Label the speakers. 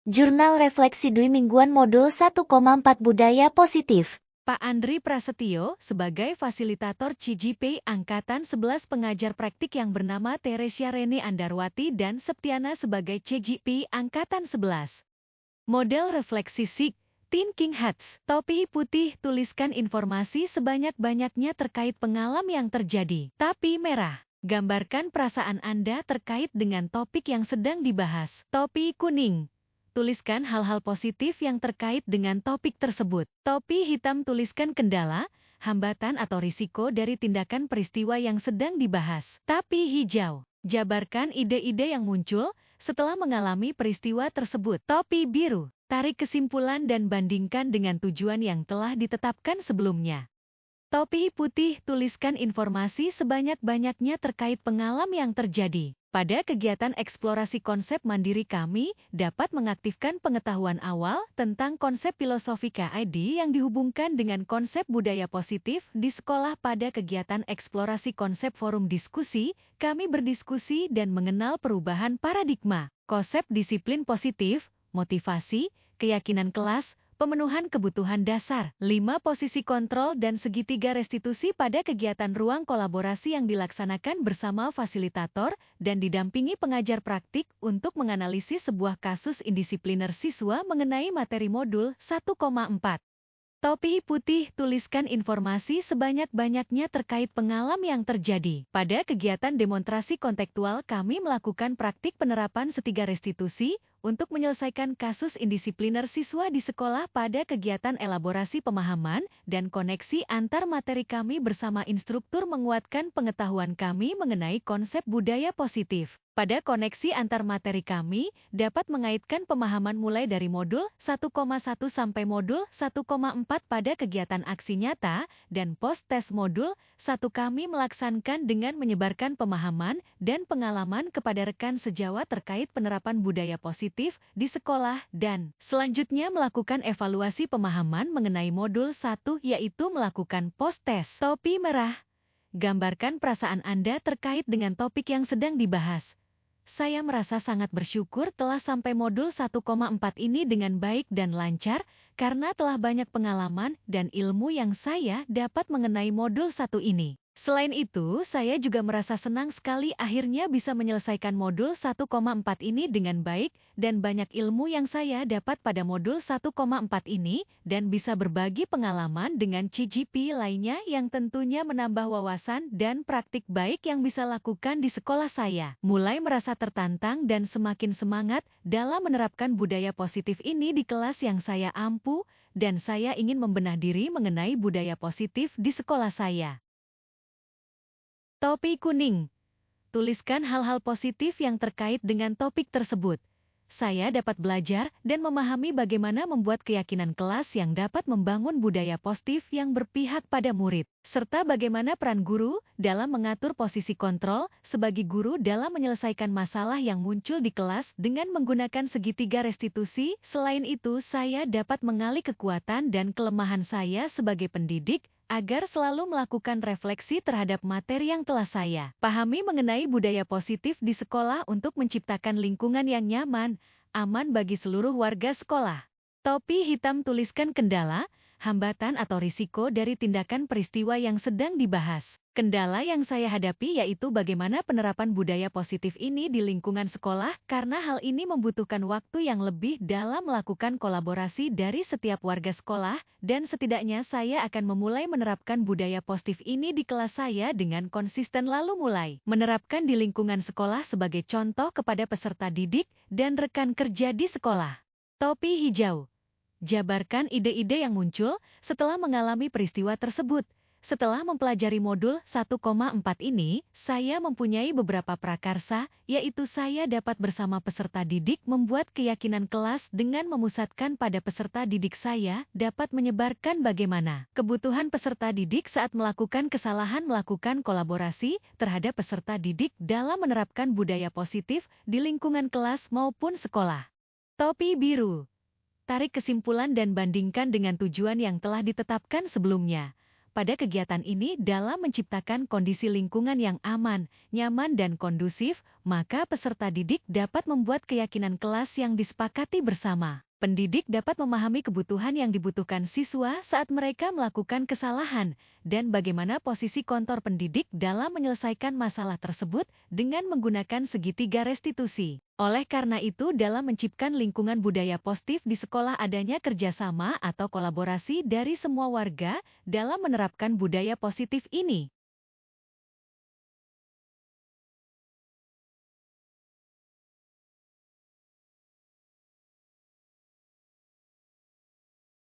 Speaker 1: Jurnal Refleksi Dwi Mingguan Modul 1,4 Budaya Positif.
Speaker 2: Pak Andri Prasetyo sebagai fasilitator CGP Angkatan 11 pengajar praktik yang bernama Teresia Rene Andarwati dan Septiana sebagai CGP Angkatan 11. Model refleksi SIG, Thinking Hats, topi putih tuliskan informasi sebanyak-banyaknya terkait pengalaman yang terjadi. Tapi merah, gambarkan perasaan Anda terkait dengan topik yang sedang dibahas. Topi kuning, tuliskan hal-hal positif yang terkait dengan topik tersebut. Topi hitam tuliskan kendala, hambatan atau risiko dari tindakan peristiwa yang sedang dibahas. Tapi hijau, jabarkan ide-ide yang muncul setelah mengalami peristiwa tersebut. Topi biru, tarik kesimpulan dan bandingkan dengan tujuan yang telah ditetapkan sebelumnya. Topi putih tuliskan informasi sebanyak-banyaknya terkait pengalaman yang terjadi. Pada kegiatan eksplorasi konsep mandiri kami dapat mengaktifkan pengetahuan awal tentang konsep filosofi KID yang dihubungkan dengan konsep budaya positif di sekolah. Pada kegiatan eksplorasi konsep forum diskusi, kami berdiskusi dan mengenal perubahan paradigma, konsep disiplin positif, motivasi, keyakinan kelas, pemenuhan kebutuhan dasar, 5 posisi kontrol dan segitiga restitusi pada kegiatan ruang kolaborasi yang dilaksanakan bersama fasilitator dan didampingi pengajar praktik untuk menganalisis sebuah kasus indisipliner siswa mengenai materi modul 1,4. Topi putih tuliskan informasi sebanyak-banyaknya terkait pengalaman yang terjadi. Pada kegiatan demonstrasi kontekstual kami melakukan praktik penerapan setiga restitusi untuk menyelesaikan kasus indisipliner siswa di sekolah. Pada kegiatan elaborasi pemahaman dan koneksi antar materi kami bersama instruktur menguatkan pengetahuan kami mengenai konsep budaya positif. Pada koneksi antar materi kami dapat mengaitkan pemahaman mulai dari modul 1,1 sampai modul 1,4 pada kegiatan aksi nyata dan post-tes modul 1 kami melaksanakan dengan menyebarkan pemahaman dan pengalaman kepada rekan sejawat terkait penerapan budaya positif di sekolah dan selanjutnya melakukan evaluasi pemahaman mengenai modul 1 yaitu melakukan post-tes. Topi merah, gambarkan perasaan Anda terkait dengan topik yang sedang dibahas. Saya merasa sangat bersyukur telah sampai modul 1,4 ini dengan baik dan lancar, karena telah banyak pengalaman dan ilmu yang saya dapat mengenai modul 1 ini. Selain itu, saya juga merasa senang sekali akhirnya bisa menyelesaikan modul 1,4 ini dengan baik, dan banyak ilmu yang saya dapat pada modul 1,4 ini, dan bisa berbagi pengalaman dengan CGP lainnya yang tentunya menambah wawasan dan praktik baik yang bisa lakukan di sekolah saya. Mulai merasa tertantang dan semakin semangat dalam menerapkan budaya positif ini di kelas yang saya ampu, dan saya ingin membenah diri mengenai budaya positif di sekolah saya. Topi kuning, tuliskan hal-hal positif yang terkait dengan topik tersebut. Saya dapat belajar dan memahami bagaimana membuat keyakinan kelas yang dapat membangun budaya positif yang berpihak pada murid, serta bagaimana peran guru dalam mengatur posisi kontrol sebagai guru dalam menyelesaikan masalah yang muncul di kelas dengan menggunakan segitiga restitusi. Selain itu, saya dapat mengali kekuatan dan kelemahan saya sebagai pendidik, agar selalu melakukan refleksi terhadap materi yang telah saya pahami mengenai budaya positif di sekolah untuk menciptakan lingkungan yang nyaman, aman bagi seluruh warga sekolah. Topi hitam tuliskan kendala, hambatan atau risiko dari tindakan peristiwa yang sedang dibahas. Kendala yang saya hadapi yaitu bagaimana penerapan budaya positif ini di lingkungan sekolah, karena hal ini membutuhkan waktu yang lebih dalam melakukan kolaborasi dari setiap warga sekolah, dan setidaknya saya akan memulai menerapkan budaya positif ini di kelas saya dengan konsisten lalu mulai menerapkan di lingkungan sekolah sebagai contoh kepada peserta didik dan rekan kerja di sekolah. Topi hijau, jabarkan ide-ide yang muncul setelah mengalami peristiwa tersebut. Setelah mempelajari modul 1,4 ini, saya mempunyai beberapa prakarsa, yaitu saya dapat bersama peserta didik membuat keyakinan kelas dengan memusatkan pada peserta didik saya dapat menyebarkan bagaimana kebutuhan peserta didik saat melakukan kesalahan melakukan kolaborasi terhadap peserta didik dalam menerapkan budaya positif di lingkungan kelas maupun sekolah. Topi biru, tarik kesimpulan dan bandingkan dengan tujuan yang telah ditetapkan sebelumnya. pada kegiatan ini dalam menciptakan kondisi lingkungan yang aman, nyaman dan kondusif, maka peserta didik dapat membuat keyakinan kelas yang disepakati bersama. Pendidik dapat memahami kebutuhan yang dibutuhkan siswa saat mereka melakukan kesalahan, dan bagaimana posisi kantor pendidik dalam menyelesaikan masalah tersebut dengan menggunakan segitiga restitusi. Oleh karena itu, dalam menciptakan lingkungan budaya positif di sekolah adanya kerjasama atau kolaborasi dari semua warga dalam menerapkan budaya positif ini.